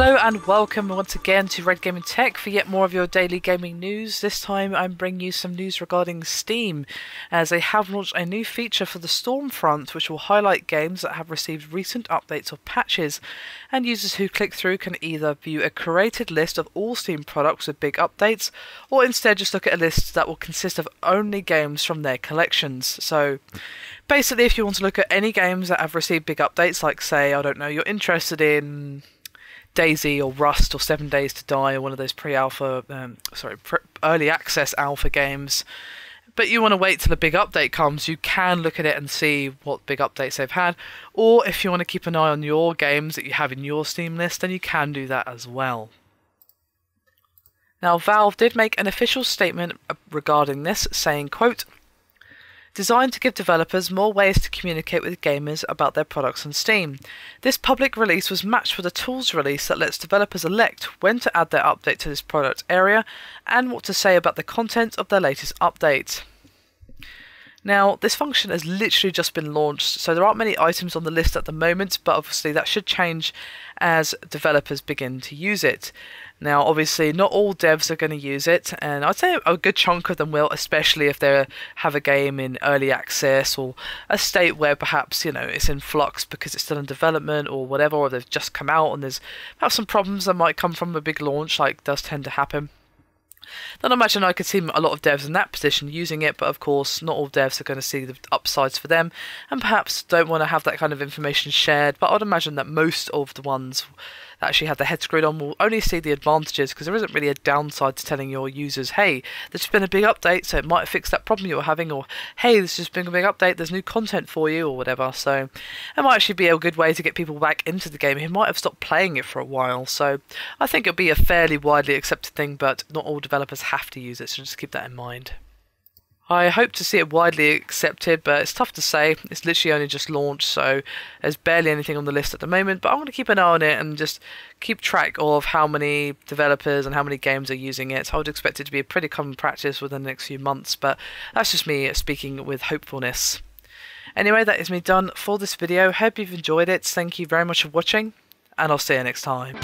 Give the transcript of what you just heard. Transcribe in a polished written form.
Hello and welcome once again to Red Gaming Tech for yet more of your daily gaming news. This time I'm bringing you some news regarding Steam, as they have launched a new feature for the Stormfront which will highlight games that have received recent updates or patches, and users who click through can either view a curated list of all Steam products with big updates, or instead just look at a list that will consist of only games from their collections. So basically, if you want to look at any games that have received big updates, like say, I don't know, you're interested in DayZ or Rust or 7 Days to Die or one of those early access alpha games, but you want to wait till a big update comes, you can look at it and see what big updates they've had. Or if you want to keep an eye on your games that you have in your Steam list, then you can do that as well. Now, Valve did make an official statement regarding this, saying, quote, "Designed to give developers more ways to communicate with gamers about their products on Steam. This public release was matched with a tools release that lets developers elect when to add their update to this product area and what to say about the content of their latest update." Now, this function has literally just been launched, so there aren't many items on the list at the moment, but obviously that should change as developers begin to use it. Now, obviously, not all devs are going to use it, and I'd say a good chunk of them will, especially if they have a game in early access or a state where perhaps, you know, it's in flux because it's still in development or whatever, or they've just come out and there's perhaps some problems that might come from a big launch, like does tend to happen. Then I imagine I could see a lot of devs in that position using it, but of course not all devs are going to see the upsides for them and perhaps don't want to have that kind of information shared, but I'd imagine that most of the ones that actually have their head screwed on will only see the advantages, because there isn't really a downside to telling your users, hey, there's been a big update so it might fix that problem you're having, or hey, there's just been a big update, there's new content for you, or whatever. So it might actually be a good way to get people back into the game who might have stopped playing it for a while. So I think it'll be a fairly widely accepted thing, but not all developers have to use it, so just keep that in mind. I hope to see it widely accepted, but it's tough to say. It's literally only just launched, so there's barely anything on the list at the moment, but I'm going to keep an eye on it and just keep track of how many developers and how many games are using it. I would expect it to be a pretty common practice within the next few months, but that's just me speaking with hopefulness. Anyway, that is me done for this video. Hope you've enjoyed it. Thank you very much for watching, and I'll see you next time.